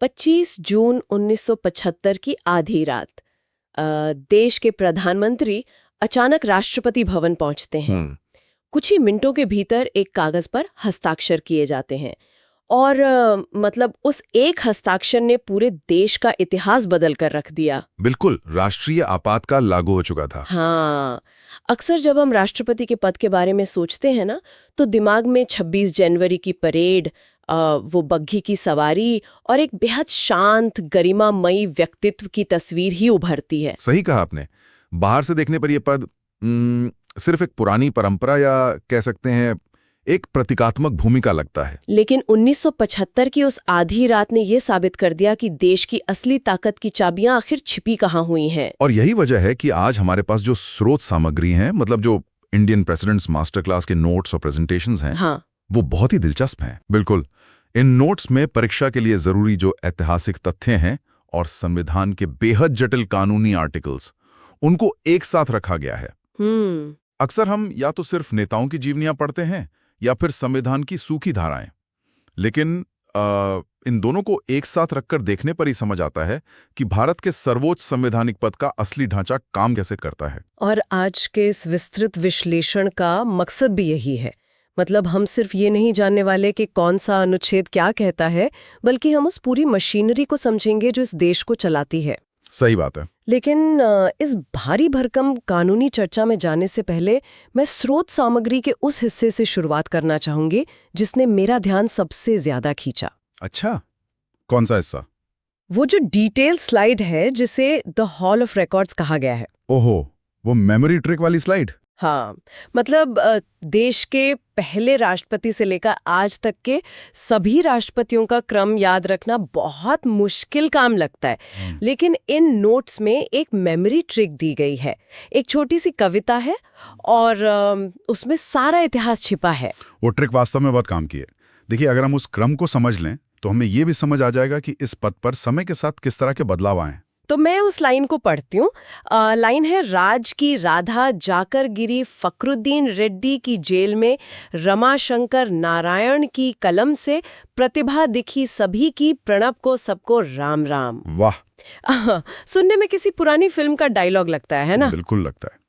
25 जून 1975 की आधी रात देश के प्रधानमंत्री अचानक राष्ट्रपति भवन पहुंचते हैं। कुछ ही मिनटों के भीतर एक कागज पर हस्ताक्षर किए जाते हैं और मतलब उस एक हस्ताक्षर ने पूरे देश का इतिहास बदल कर रख दिया। बिल्कुल, राष्ट्रीय आपातकाल लागू हो चुका था। हाँ, अक्सर जब हम राष्ट्रपति के पद के बारे में सोचते हैं ना, तो दिमाग में 26 जनवरी की परेड, वो बग्घी की सवारी और एक बेहद शांत गरिमामयी व्यक्तित्व की तस्वीर ही उभरती है। सही कहा आपने। बाहर से देखने पर यह पद सिर्फ एक पुरानी परंपरा या कह सकते हैं एक प्रतीकात्मक भूमिका लगता है। लेकिन 1975 की उस आधी रात ने यह साबित कर दिया कि देश की असली ताकत की चाबियां आखिर छिपी कहाँ हुई हैं। और यही वजह है कि आज हमारे पास जो स्रोत सामग्री हैं, मतलब जो इंडियन प्रेसिडेंट्स मास्टर क्लास के नोट्स और प्रेजेंटेशंस हैं, हाँ, वो बहुत ही दिलचस्प हैं। बिल्कुल, इन नोट्स में परीक्षा के लिए जरूरी जो ऐतिहासिक तथ्य हैं और संविधान के बेहद जटिल कानूनी आर्टिकल्स, उनको एक साथ रखा गया है। अक्सर हम या तो सिर्फ नेताओं की जीवनियां पढ़ते हैं या फिर संविधान की सूखी धाराएं, लेकिन इन दोनों को एक साथ रखकर देखने पर ही समझ आता है कि भारत के सर्वोच्च संवैधानिक पद का असली ढांचा काम कैसे करता है। और आज के इस विस्तृत विश्लेषण का मकसद भी यही है। मतलब हम सिर्फ ये नहीं जानने वाले कि कौन सा अनुच्छेद क्या कहता है, बल्कि हम उस पूरी मशीनरी को समझेंगे जो इस देश को चलाती है। सही बात है। लेकिन इस भारी भरकम कानूनी चर्चा में जाने से पहले मैं स्रोत सामग्री के उस हिस्से से शुरुआत करना चाहूंगी जिसने मेरा ध्यान सबसे ज्यादा खींचा। अच्छा, कौन सा हिस्सा? वो जो डिटेल स्लाइड है जिसे द हॉल ऑफ रिकॉर्ड्स कहा गया है। ओहो, वो मेमोरी ट्रिक वाली स्लाइड। हाँ, मतलब देश के पहले राष्ट्रपति से लेकर आज तक के सभी राष्ट्रपतियों का क्रम याद रखना बहुत मुश्किल काम लगता है। लेकिन इन नोट्स में एक मेमोरी ट्रिक दी गई है। एक छोटी सी कविता है और उसमें सारा इतिहास छिपा है। वो ट्रिक वास्तव में बहुत काम की है। देखिए, अगर हम उस क्रम को समझ लें तो हमें ये भी समझ आ जाएगा कि इस पद पर समय के साथ किस तरह के बदलाव आए। तो मैं उस लाइन को पढ़ती हूँ। लाइन है, राज की राधा जाकर गिरी फखरुद्दीन रेड्डी की जेल में, रमाशंकर नारायण की कलम से प्रतिभा दिखी सभी की, प्रणब को सबको राम राम। वाह, सुनने में किसी पुरानी फिल्म का डायलॉग लगता है ना? बिल्कुल लगता है।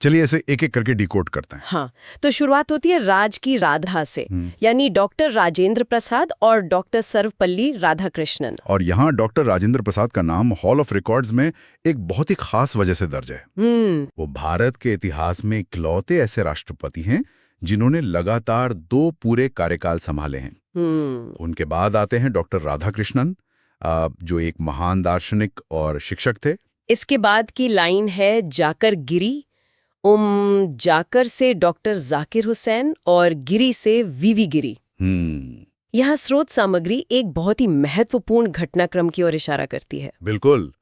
चलिए ऐसे एक एक करके डिकोड करते हैं। हाँ, तो शुरुआत होती है राज की राधा से, यानी डॉक्टर राजेंद्र प्रसाद और डॉक्टर सर्वपल्ली राधाकृष्णन। और यहाँ डॉक्टर राजेंद्र प्रसाद का नाम हॉल ऑफ रिकॉर्ड्स में एक बहुत ही खास वजह से दर्ज है। वो भारत के इतिहास में इकलौते ऐसे राष्ट्रपति हैं जिन्होंने लगातार 2 पूरे कार्यकाल संभाले हैं। उनके बाद आते हैं डॉक्टर राधाकृष्णन, जो एक महान दार्शनिक और शिक्षक थे। इसके बाद की लाइन है, जाकर गिरी, जाकर से डॉक्टर जाकिर हुसैन और गिरी से वीवी गिरी। यह स्रोत सामग्री एक बहुत ही महत्वपूर्ण घटनाक्रम की ओर इशारा करती है। बिल्कुल,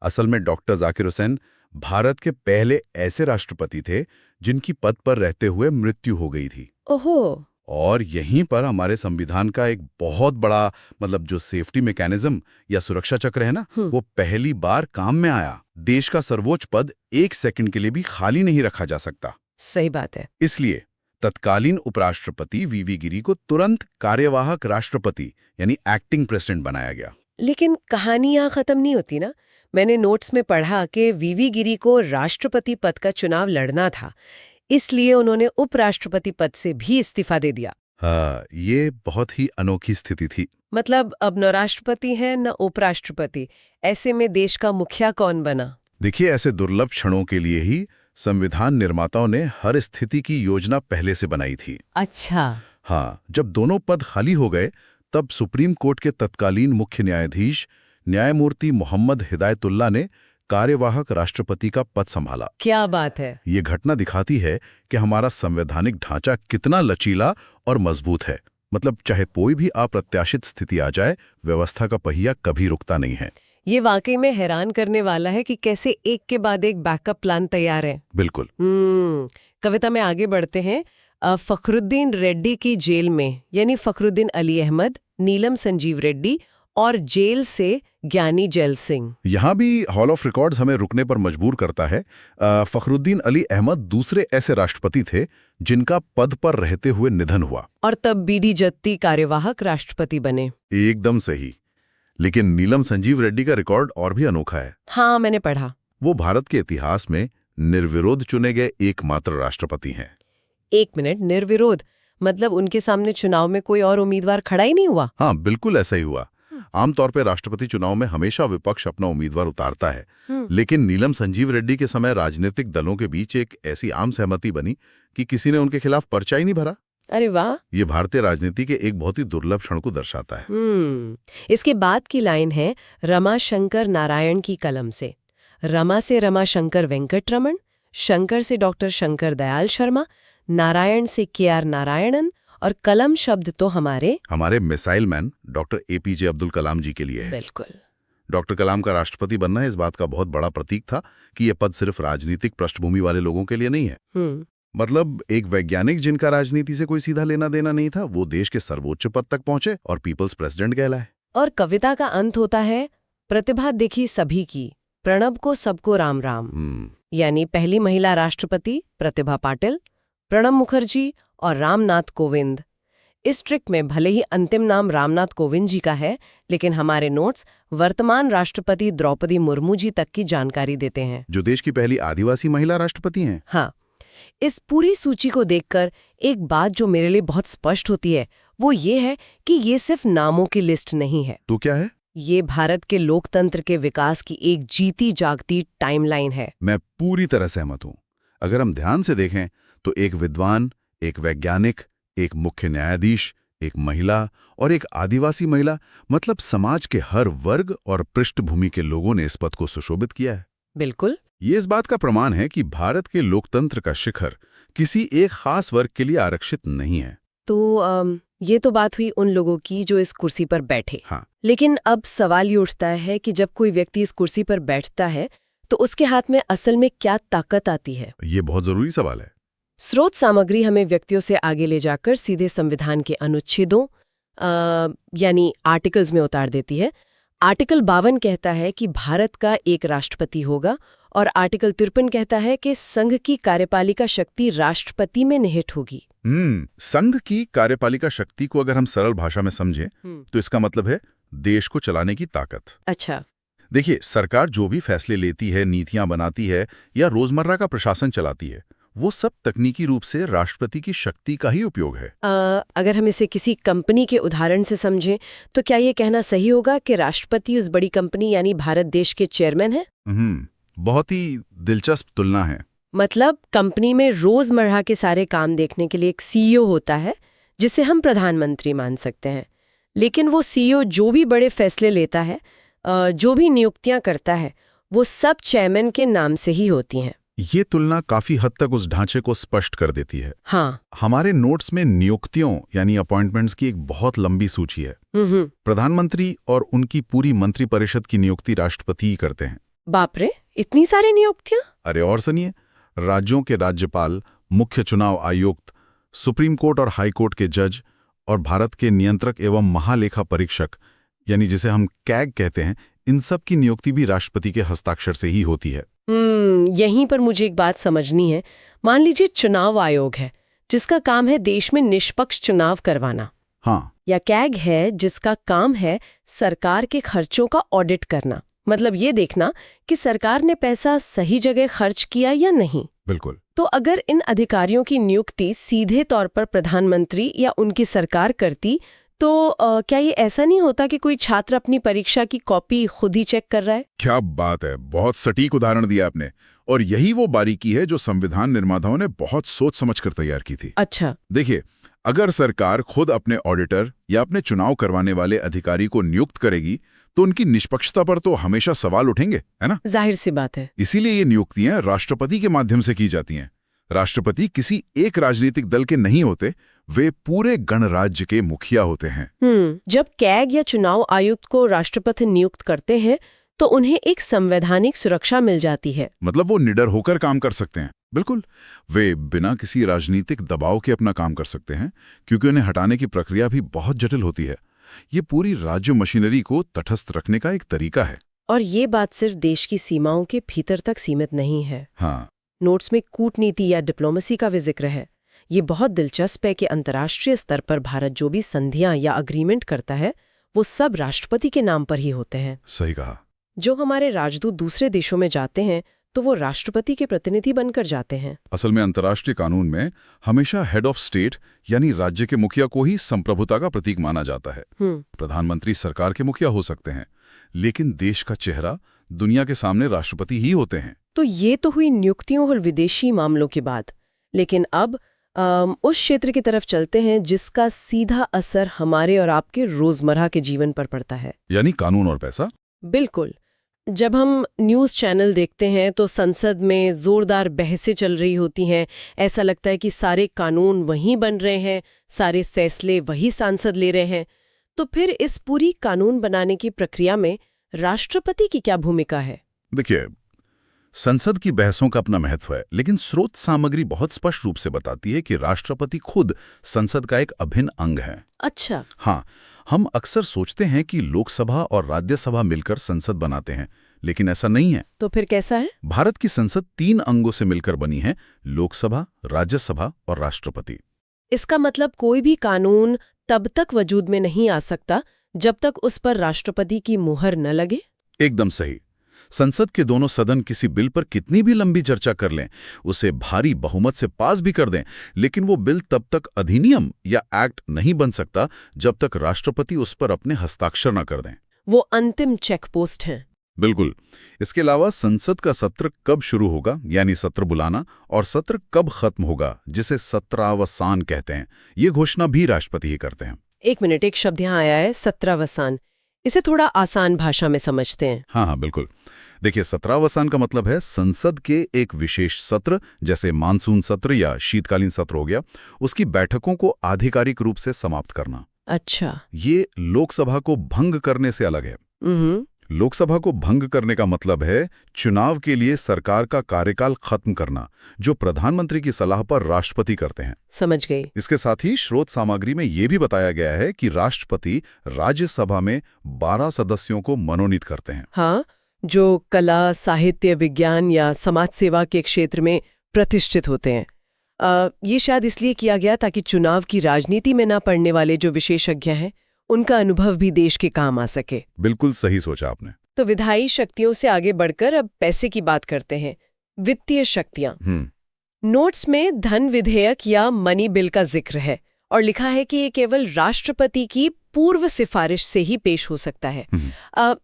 असल में डॉक्टर जाकिर हुसैन भारत के पहले ऐसे राष्ट्रपति थे जिनकी पद पर रहते हुए मृत्यु हो गई थी। ओहो। और यहीं पर हमारे संविधान का एक बहुत बड़ा मतलब जो सेफ्टी मैकेनिज्म या सुरक्षा चक्र है ना, वो पहली बार काम में आया। देश का सर्वोच्च पद 1 सेकंड के लिए भी खाली नहीं रखा जा सकता। सही बात है। इसलिए तत्कालीन उपराष्ट्रपति वीवी गिरी को तुरंत कार्यवाहक राष्ट्रपति यानी एक्टिंग प्रेसिडेंट बनाया गया। लेकिन कहानी यहाँ खत्म नहीं होती ना। मैंने नोट्स में पढ़ा कि वीवी गिरी को राष्ट्रपति पद का चुनाव लड़ना था, इसलिए उन्होंने उपराष्ट्रपति पद से भी इस्तीफा दे दिया। हाँ, ये बहुत ही अनोखी स्थिति थी। मतलब अब न राष्ट्रपति है न उपराष्ट्रपति, ऐसे में देश का मुखिया कौन बना? देखिए, ऐसे दुर्लभ क्षणों के लिए ही संविधान निर्माताओं ने हर स्थिति की योजना पहले से बनाई थी। अच्छा। हाँ, जब दोनों पद खाली हो गए तब सुप्रीम कोर्ट के तत्कालीन मुख्य न्यायाधीश न्यायमूर्ति मोहम्मद हिदायतुल्लाह ने कार्यवाहक राष्ट्रपति का पद संभाला। क्या बात है। ये घटना दिखाती है कि हमारा संवैधानिक ढांचा कितना लचीला और मजबूत है। मतलब चाहे कोई भी अप्रत्याशित स्थिति आ जाए, व्यवस्था का पहिया कभी रुकता नहीं है। ये वाकई में हैरान करने वाला है कि कैसे एक के बाद एक बैकअप प्लान तैयार है। बिल्कुल। कविता में आगे बढ़ते हैं। फखरुद्दीन रेड्डी की जेल में, यानी फखरुद्दीन अली अहमद, नीलम संजीव रेड्डी और जेल से ज्ञानी जैल सिंह। यहाँ भी हॉल ऑफ रिकॉर्ड्स हमें रुकने पर मजबूर करता है। फखरुद्दीन अली अहमद दूसरे ऐसे राष्ट्रपति थे जिनका पद पर रहते हुए निधन हुआ। और तब बीडी जत्ती कार्यवाहक राष्ट्रपति बने। एकदम सही। लेकिन नीलम संजीव रेड्डी का रिकॉर्ड और भी अनोखा है। हाँ, मैंने पढ़ा। वो भारत के इतिहास में निर्विरोध चुने गए एकमात्र राष्ट्रपति हैं। 1 मिनट, निर्विरोध मतलब उनके सामने चुनाव में कोई और उम्मीदवार खड़ा ही नहीं हुआ? हाँ, बिल्कुल ऐसा ही हुआ। आमतौर पर राष्ट्रपति चुनाव में हमेशा विपक्ष अपना उम्मीदवार उतारता है, लेकिन नीलम संजीव रेड्डी के समय राजनीतिक दलों के बीच एक ऐसी आम सहमति बनी कि किसी ने उनके खिलाफ पर्चा ही नहीं भरा। अरे वाह! ये भारतीय राजनीति के एक बहुत ही दुर्लभ क्षण को दर्शाता है। इसके बाद की लाइन है रमा शंकर नारायण की कलम से। रमा से रमा शंकर वेंकटरमण, शंकर से डॉक्टर शंकर दयाल शर्मा, नारायण से KR नारायणन, और कलम शब्द तो हमारे missile man doctor APJ Abdul Kalam ji के लिए है। बिल्कुल। डॉक्टर कलाम का राष्ट्रपति बनना इस बात का बहुत बड़ा प्रतीक था कि यह पद सिर्फ राजनीतिक पृष्ठभूमि वाले लोगों के लिए नहीं है। मतलब एक वैज्ञानिक जिनका राजनीति से कोई सीधा लेना देना नहीं था, वो देश के सर्वोच्च पद तक पहुंचे और पीपल्स प्रेसिडेंट कहलाए। और कविता का अंत होता है, प्रतिभा देखी सभी की, प्रणब को सबको राम राम। यानी पहली महिला राष्ट्रपति प्रतिभा पाटिल, प्रणब मुखर्जी और रामनाथ कोविंद। इस ट्रिक में भले ही अंतिम नाम रामनाथ कोविंद जी का है, लेकिन हमारे नोट्स वर्तमान राष्ट्रपति द्रौपदी मुर्मू जी तक की जानकारी देते हैं, जो देश की पहली आदिवासी महिला राष्ट्रपति हैं। हाँ, इस पूरी सूची को देखकर एक बात जो मेरे लिए बहुत स्पष्ट होती है वो ये है कि ये सिर्फ नामों की लिस्ट नहीं है। तो क्या है? ये भारत के लोकतंत्र के विकास की एक जीती जागती टाइमलाइन है। मैं पूरी तरह सहमत हूं। अगर हम ध्यान से देखें तो एक विद्वान, एक वैज्ञानिक, एक मुख्य न्यायाधीश, एक महिला और एक आदिवासी महिला, मतलब समाज के हर वर्ग और पृष्ठभूमि के लोगों ने इस पद को सुशोभित किया है। बिल्कुल। ये इस बात का प्रमाण है कि भारत के लोकतंत्र का शिखर किसी एक खास वर्ग के लिए आरक्षित नहीं है। तो ये तो बात हुई उन लोगों की जो इस कुर्सी पर बैठे। हाँ। लेकिन अब सवाल ये उठता है कि जब कोई व्यक्ति इस कुर्सी पर बैठता है तो उसके हाथ में असल में क्या ताकत आती है? ये बहुत जरूरी सवाल है। स्रोत सामग्री हमें व्यक्तियों से आगे ले जाकर सीधे संविधान के अनुच्छेदों यानी आर्टिकल्स में उतार देती है। आर्टिकल 52 कहता है कि भारत का एक राष्ट्रपति होगा और आर्टिकल 53 कहता है कि संघ की कार्यपालिका शक्ति राष्ट्रपति में निहित होगी। संघ की कार्यपालिका शक्ति को अगर हम सरल भाषा में समझें तो इसका मतलब है देश को चलाने की ताकत। अच्छा। देखिए, सरकार जो भी फैसले लेती है, नीतियां बनाती है या रोजमर्रा का प्रशासन चलाती है, वो सब तकनीकी रूप से राष्ट्रपति की शक्ति का ही उपयोग है। अगर हम इसे किसी कंपनी के उदाहरण से समझें तो क्या ये कहना सही होगा कि राष्ट्रपति उस बड़ी कंपनी यानी भारत देश के चेयरमैन है? बहुत ही दिलचस्प तुलना है। मतलब कंपनी में रोजमर्रा के सारे काम देखने के लिए एक CEO होता है जिसे हम प्रधानमंत्री मान सकते हैं, लेकिन वो CEO जो भी बड़े फैसले लेता है, जो भी नियुक्तियां करता है, वो सब चेयरमैन के नाम से ही होती हैं। ये तुलना काफी हद तक उस ढांचे को स्पष्ट कर देती है। हाँ। हमारे नोट्स में नियुक्तियों यानी अपॉइंटमेंट्स की एक बहुत लंबी सूची है। प्रधानमंत्री और उनकी पूरी मंत्रिपरिषद की नियुक्ति राष्ट्रपति ही करते हैं। बाप रे, इतनी सारी नियुक्तियां! अरे और सुनिए, राज्यों के राज्यपाल, मुख्य चुनाव आयुक्त, सुप्रीम कोर्ट और हाई कोर्ट के जज और भारत के नियंत्रक एवं महालेखा परीक्षक यानी जिसे हम कैग कहते हैं, इन सब की नियुक्ति भी राष्ट्रपति के हस्ताक्षर से ही होती है। यहीं पर मुझे एक बात समझनी है। मान लीजिए चुनाव आयोग है जिसका काम है देश में निष्पक्ष चुनाव करवाना। हाँ। या कैग है जिसका काम है सरकार के खर्चों का ऑडिट करना, मतलब ये देखना कि सरकार ने पैसा सही जगह खर्च किया या नहीं। बिल्कुल। तो अगर इन अधिकारियों की नियुक्ति सीधे तौर पर प्रधानमंत्री या उनकी सरकार करती तो क्या ये ऐसा नहीं होता कि कोई छात्र अपनी परीक्षा की कॉपी खुद ही चेक कर रहा है? क्या बात है, बहुत सटीक उदाहरण दिया आपने। और यही वो बारीकी है जो संविधान निर्माताओं ने बहुत सोच समझकर तैयार की थी। अच्छा। देखिए, अगर सरकार खुद अपने ऑडिटर या अपने चुनाव करवाने वाले अधिकारी को नियुक्त करेगी तो उनकी निष्पक्षता पर तो हमेशा सवाल उठेंगे, है ना? जाहिर सी बात है। इसीलिए ये नियुक्तियां राष्ट्रपति के माध्यम से की जाती हैं। राष्ट्रपति किसी एक राजनीतिक दल के नहीं होते, वे पूरे गणराज्य के मुखिया होते हैं। जब कैग या चुनाव आयुक्त को राष्ट्रपति नियुक्त करते हैं तो उन्हें एक संवैधानिक सुरक्षा मिल जाती है। मतलब वो निडर होकर काम कर सकते हैं। बिल्कुल, वे बिना किसी राजनीतिक दबाव के अपना काम कर सकते हैं, क्योंकि उन्हें हटाने की प्रक्रिया भी बहुत जटिल होती है। ये पूरी राज्य मशीनरी को तटस्थ रखने का एक तरीका है। और ये बात सिर्फ देश की सीमाओं के भीतर तक सीमित नहीं है। हाँ। नोट्स में कूटनीति या डिप्लोमेसी का भी जिक्र है। ये बहुत दिलचस्प है कि अंतर्राष्ट्रीय स्तर पर भारत जो भी संधियां या अग्रीमेंट करता है वो सब राष्ट्रपति के नाम पर ही होते हैं। सही कहा। जो हमारे राजदूत दूसरे देशों में जाते हैं तो वो राष्ट्रपति के प्रतिनिधि बनकर जाते हैं। असल में अंतर्राष्ट्रीय कानून में हमेशा हेड ऑफ स्टेट यानी राज्य के मुखिया को ही संप्रभुता का प्रतीक माना जाता है। प्रधानमंत्री सरकार के मुखिया हो सकते हैं, लेकिन देश का चेहरा दुनिया के सामने राष्ट्रपति ही होते हैं। तो ये तो हुई नियुक्तियों और विदेशी मामलों की बात। लेकिन अब उस क्षेत्र की तरफ चलते हैं जिसका सीधा असर हमारे और आपके रोजमर्रा के जीवन पर पड़ता है, यानी कानून और पैसा। बिल्कुल। जब हम न्यूज़ चैनल देखते हैं तो संसद में जोरदार बहसें चल रही होती हैं। ऐसा लगता है कि सारे कानून वहीं बन रहे हैं, सारे फैसले वही सांसद ले रहे हैं। तो फिर इस पूरी कानून बनाने की प्रक्रिया में राष्ट्रपति की क्या भूमिका है? देखिए, संसद की बहसों का अपना महत्व है, लेकिन स्रोत सामग्री बहुत स्पष्ट रूप से बताती है कि राष्ट्रपति खुद संसद का एक अभिन्न अंग है। अच्छा। हाँ, हम अक्सर सोचते हैं कि लोकसभा और राज्यसभा मिलकर संसद बनाते हैं, लेकिन ऐसा नहीं है। तो फिर कैसा है? भारत की संसद 3 अंगों से मिलकर बनी है: लोकसभा, राज्यसभा और राष्ट्रपति। इसका मतलब कोई भी कानून तब तक वजूद में नहीं आ सकता जब तक उस पर राष्ट्रपति की मुहर न लगे? एकदम सही। संसद के दोनों सदन किसी बिल पर कितनी भी लंबी चर्चा कर लें, उसे भारी बहुमत से पास भी कर दें, लेकिन वो बिल तब तक अधिनियम या एक्ट नहीं बन सकता जब तक राष्ट्रपति उस पर अपने हस्ताक्षर न कर दें। वो अंतिम चेक पोस्ट है। बिल्कुल। इसके अलावा संसद का सत्र कब शुरू होगा, यानी सत्र बुलाना, और सत्र कब खत्म होगा, जिसे सत्रावसान कहते हैं, ये घोषणा भी राष्ट्रपति ही करते हैं। एक मिनट, एक शब्द यहाँ आया है, सत्रावसान। इसे थोड़ा आसान भाषा में समझते हैं। हाँ, बिल्कुल। देखिए, सत्रावसान का मतलब है संसद के एक विशेष सत्र, जैसे मानसून सत्र या शीतकालीन सत्र हो गया, उसकी बैठकों को आधिकारिक रूप से समाप्त करना। अच्छा। ये लोकसभा को भंग करने से अलग है। लोकसभा को भंग करने का मतलब है चुनाव के लिए सरकार का कार्यकाल खत्म करना, जो प्रधानमंत्री की सलाह पर राष्ट्रपति करते हैं। समझ गई। इसके साथ ही स्रोत सामग्री में यह भी बताया गया है कि राष्ट्रपति राज्यसभा में 12 सदस्यों को मनोनीत करते हैं। हाँ, जो कला, साहित्य, विज्ञान या समाज सेवा के क्षेत्र में प्रतिष्ठित होते हैं। ये शायद इसलिए किया गया ताकि चुनाव की राजनीति में न पड़ने वाले जो विशेषज्ञ हैं, उनका अनुभव भी देश के काम आ सके। बिल्कुल सही सोचा आपने। तो विधायी शक्तियों से आगे बढ़कर अब पैसे की बात करते हैं। वित्तीय शक्तियां। नोट्स में धन विधेयक या मनी बिल का जिक्र है और लिखा है कि ये केवल राष्ट्रपति की पूर्व सिफारिश से ही पेश हो सकता है।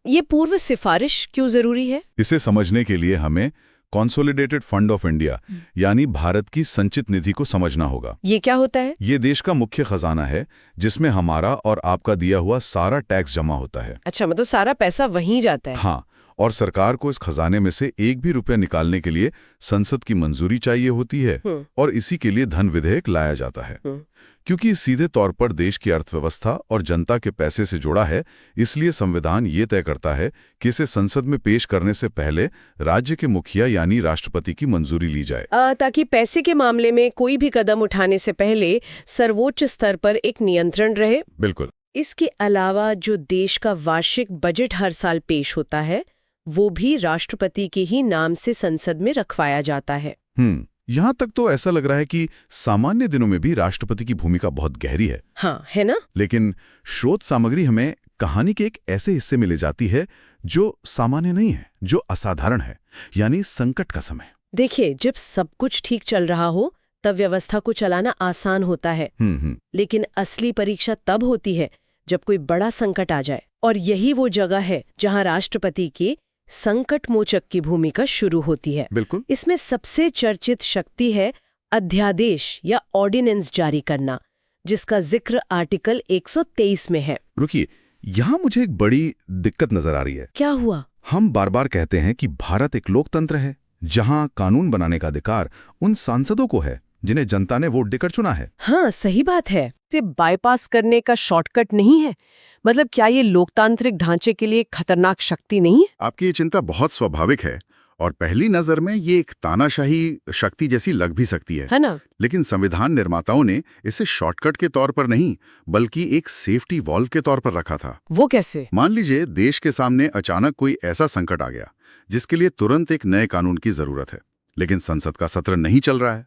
ये पूर्व सिफारिश क्यों जरूरी है? इसे समझने के लिए हमें कॉन्सोलिडेटेड फंड ऑफ इंडिया यानी भारत की संचित निधि को समझना होगा। ये क्या होता है? ये देश का मुख्य खजाना है जिसमें हमारा और आपका दिया हुआ सारा टैक्स जमा होता है। अच्छा, मतलब सारा पैसा वहीं जाता है। हाँ, और सरकार को इस खजाने में से एक भी रुपया निकालने के लिए संसद की मंजूरी चाहिए होती है और इसी के लिए धन विधेयक लाया जाता है। क्योंकि सीधे तौर पर देश की अर्थव्यवस्था और जनता के पैसे से जुड़ा है, इसलिए संविधान ये तय करता है कि इसे संसद में पेश करने से पहले राज्य के मुखिया यानी राष्ट्रपति की मंजूरी ली जाए, ताकि पैसे के मामले में कोई भी कदम उठाने से पहले सर्वोच्च स्तर पर एक नियंत्रण रहे। बिल्कुल। इसके अलावा जो देश का वार्षिक बजट हर साल पेश होता है, वो भी राष्ट्रपति के ही नाम से संसद में रखवाया जाता है। यहाँ तक तो ऐसा लग रहा है कि सामान्य दिनों में भी राष्ट्रपति की भूमिका बहुत गहरी है। हाँ, है ना? लेकिन स्रोत सामग्री हमें कहानी के एक ऐसे हिस्से में ले जाती है जो सामान्य नहीं है, जो असाधारण है, यानी संकट का समय। देखिए, जब सब कुछ ठीक चल रहा हो तब व्यवस्था को चलाना आसान होता है। लेकिन असली परीक्षा तब होती है जब कोई बड़ा संकट आ जाए, और यही वो जगह है जहां राष्ट्रपति की संकट मोचक की भूमिका शुरू होती है। बिल्कुल। इसमें सबसे चर्चित शक्ति है अध्यादेश या ऑर्डिनेंस जारी करना, जिसका जिक्र आर्टिकल 123 में है। रुकिए, यहाँ मुझे एक बड़ी दिक्कत नजर आ रही है। क्या हुआ? हम बार बार कहते हैं कि भारत एक लोकतंत्र है जहां कानून बनाने का अधिकार उन सांसदों को है जिन्हें जनता ने वोट देकर चुना है। हाँ, सही बात है। इसे बाईपास करने का शॉर्टकट नहीं है। मतलब क्या ये लोकतांत्रिक ढांचे के लिए खतरनाक शक्ति नहीं है? आपकी ये चिंता बहुत स्वाभाविक है और पहली नजर में ये एक तानाशाही शक्ति जैसी लग भी सकती है ना? लेकिन संविधान निर्माताओं ने इसे शॉर्टकट के तौर पर नहीं, बल्कि एक सेफ्टी वॉल्व के तौर पर रखा था। वो कैसे? मान लीजिए देश के सामने अचानक कोई ऐसा संकट आ गया जिसके लिए तुरंत एक नए कानून की जरूरत है, लेकिन संसद का सत्र नहीं चल रहा है।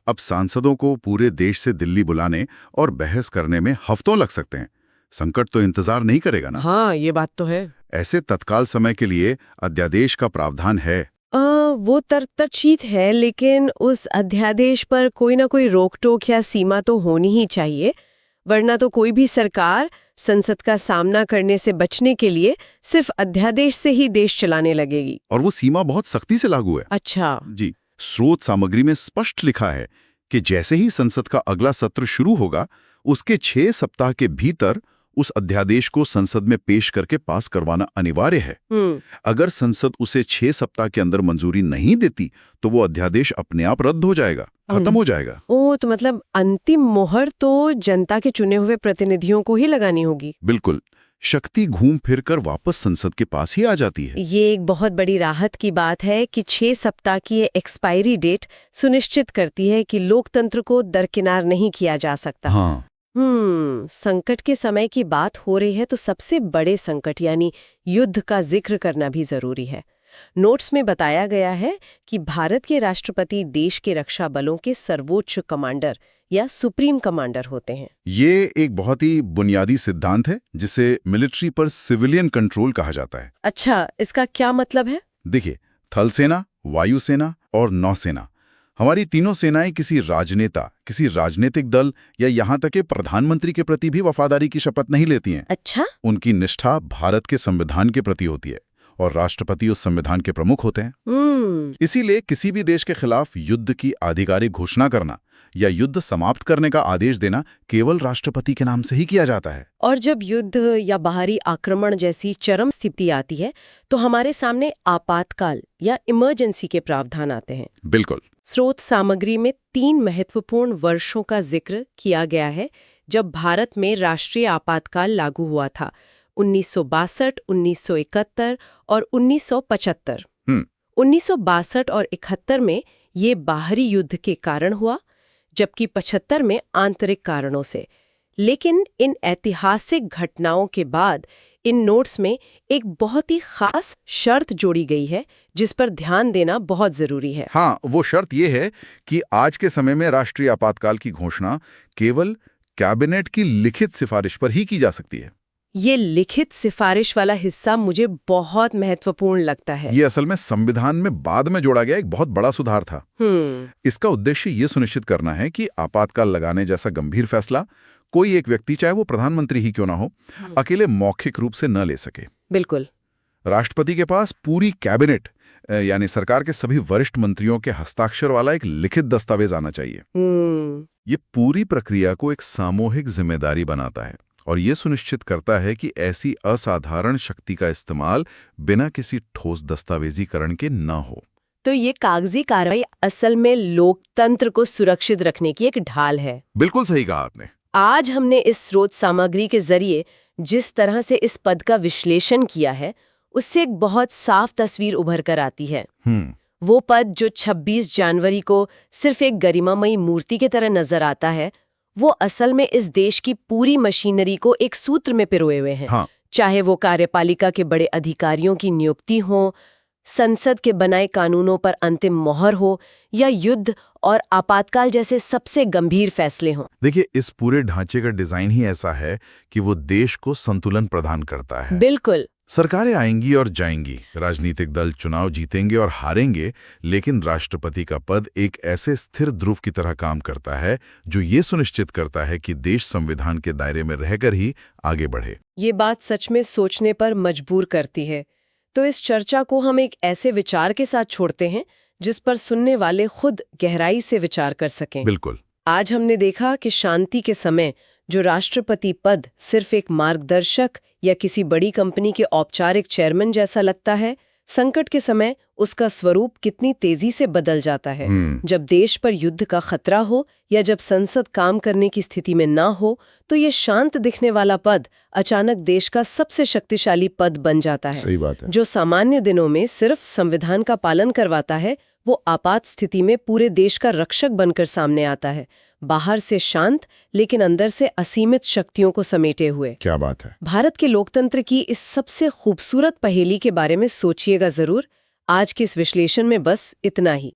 अब सांसदों को पूरे देश से दिल्ली बुलाने और बहस करने में हफ्तों लग सकते हैं, संकट तो इंतजार नहीं करेगा ना। हाँ, ये बात तो है। ऐसे तत्काल समय के लिए अध्यादेश का प्रावधान है। वो तरतरशीत है, लेकिन उस अध्यादेश पर कोई ना कोई रोक टोक या सीमा तो होनी ही चाहिए, वरना तो कोई भी सरकार संसद का सामना करने से बचने के लिए सिर्फ अध्यादेश से ही देश चलाने लगेगी। और वो सीमा बहुत सख्ती से लागू है। अच्छा। जी, स्रोत सामग्री में स्पष्ट लिखा है कि जैसे ही संसद का अगला सत्र शुरू होगा, उसके 6 सप्ताह के भीतर उस अध्यादेश को संसद में पेश करके पास करवाना अनिवार्य है। अगर संसद उसे 6 सप्ताह के अंदर मंजूरी नहीं देती तो वो अध्यादेश अपने आप रद्द हो जाएगा, खत्म हो जाएगा। तो मतलब अंतिम मोहर तो जनता के चुने हुए प्रतिनिधियों को ही लगानी होगी। बिल्कुल, शक्ति घूम फिर कर वापस संसद के पास ही आ जाती है। ये एक बहुत बड़ी राहत की बात है कि 6 सप्ताह की ये एक्सपायरी डेट सुनिश्चित करती है कि लोकतंत्र को दरकिनार नहीं किया जा सकता। हाँ। संकट के समय की बात हो रही है तो सबसे बड़े संकट यानी युद्ध का जिक्र करना भी जरूरी है। नोट्स में बताया गया है कि भारत के राष्ट्रपति देश के रक्षा बलों के सर्वोच्च कमांडर या सुप्रीम कमांडर होते हैं। ये एक बहुत ही बुनियादी सिद्धांत है जिसे मिलिट्री पर सिविलियन कंट्रोल कहा जाता है। अच्छा, इसका क्या मतलब है? देखिए, थल सेना, वायुसेना और नौसेना, हमारी तीनों सेनाएं किसी राजनेता, किसी राजनीतिक दल या यहाँ तक कि प्रधानमंत्री के प्रति भी वफादारी की शपथ नहीं लेती हैं। अच्छा। उनकी निष्ठा भारत के संविधान के प्रति होती है और राष्ट्रपति उस संविधान के प्रमुख होते हैं। इसीलिए किसी भी देश के खिलाफ युद्ध की आधिकारिक घोषणा करना या युद्ध समाप्त करने का आदेश देना केवल राष्ट्रपति के नाम से ही किया जाता है। और जब युद्ध या बाहरी आक्रमण जैसी चरम स्थिति आती है तो हमारे सामने आपातकाल या इमरजेंसी के प्रावधान आते हैं। बिल्कुल। स्रोत सामग्री में 3 महत्वपूर्ण वर्षों का जिक्र किया गया है जब भारत में राष्ट्रीय आपातकाल लागू हुआ था, 1962, 1971 और 1975। 1962 और 71 में ये बाहरी युद्ध के कारण हुआ, जबकि 75 में आंतरिक कारणों से। लेकिन इन ऐतिहासिक घटनाओं के बाद इन नोट्स में एक बहुत ही खास शर्त जोड़ी गई है जिस पर ध्यान देना बहुत जरूरी है। हाँ, वो शर्त ये है कि आज के समय में राष्ट्रीय आपातकाल की घोषणा केवल कैबिनेट की लिखित सिफारिश पर ही की जा सकती है। ये लिखित सिफारिश वाला हिस्सा मुझे बहुत महत्वपूर्ण लगता है। ये असल में संविधान में बाद में जोड़ा गया एक बहुत बड़ा सुधार था। इसका उद्देश्य ये सुनिश्चित करना है कि आपातकाल लगाने जैसा गंभीर फैसला कोई एक व्यक्ति, चाहे वो प्रधानमंत्री ही क्यों ना हो, अकेले मौखिक रूप से न ले सके। बिल्कुल। राष्ट्रपति के पास पूरी कैबिनेट यानी सरकार के सभी वरिष्ठ मंत्रियों के हस्ताक्षर वाला एक लिखित दस्तावेज आना चाहिए। ये पूरी प्रक्रिया को एक सामूहिक जिम्मेदारी बनाता है और ये सुनिश्चित करता है कि ऐसी असाधारण शक्ति का इस्तेमाल बिना किसी ठोस दस्तावेजीकरण के न हो। तो ये कागजी कार्रवाई असल में लोकतंत्र को सुरक्षित रखने की एक ढाल है। बिल्कुल सही कहा आपने। आज हमने इस स्रोत सामग्री के जरिए जिस तरह से इस पद का विश्लेषण किया है, उससे एक बहुत साफ तस्वीर उभर कर आती है। वो पद जो 26 जनवरी को सिर्फ एक गरिमामयी मूर्ति की तरह नजर आता है, वो असल में इस देश की पूरी मशीनरी को एक सूत्र में पिरोए हुए हैं। हाँ। चाहे वो कार्यपालिका के बड़े अधिकारियों की नियुक्ति हो, संसद के बनाए कानूनों पर अंतिम मोहर हो या युद्ध और आपातकाल जैसे सबसे गंभीर फैसले हों। देखिए, इस पूरे ढांचे का डिजाइन ही ऐसा है कि वो देश को संतुलन प्रदान करता है। बिल्कुल। सरकारें आएंगी और जाएंगी, राजनीतिक दल चुनाव जीतेंगे और हारेंगे, लेकिन राष्ट्रपति का पद एक ऐसे स्थिर ध्रुव की तरह काम करता है जो ये सुनिश्चित करता है कि देश संविधान के दायरे में रहकर ही आगे बढ़े। ये बात सच में सोचने पर मजबूर करती है। तो इस चर्चा को हम एक ऐसे विचार के साथ छोड़ते हैं जिस पर सुनने वाले खुद गहराई से विचार कर सकें। बिल्कुल। आज हमने देखा कि शांति के समय जो राष्ट्रपति पद सिर्फ एक मार्गदर्शक या किसी बड़ी कंपनी के औपचारिक चेयरमैन जैसा लगता है, संकट के समय उसका स्वरूप कितनी तेजी से बदल जाता है। जब देश पर युद्ध का खतरा हो या जब संसद काम करने की स्थिति में ना हो, तो ये शांत दिखने वाला पद अचानक देश का सबसे शक्तिशाली पद बन जाता है। सही बात है। जो सामान्य दिनों में सिर्फ संविधान का पालन करवाता है, वो आपात स्थिति में पूरे देश का रक्षक बनकर सामने आता है, बाहर से शांत लेकिन अंदर से असीमित शक्तियों को समेटे हुए। क्या बात है। भारत के लोकतंत्र की इस सबसे खूबसूरत पहेली के बारे में सोचिएगा जरूर। आज के इस विश्लेषण में बस इतना ही।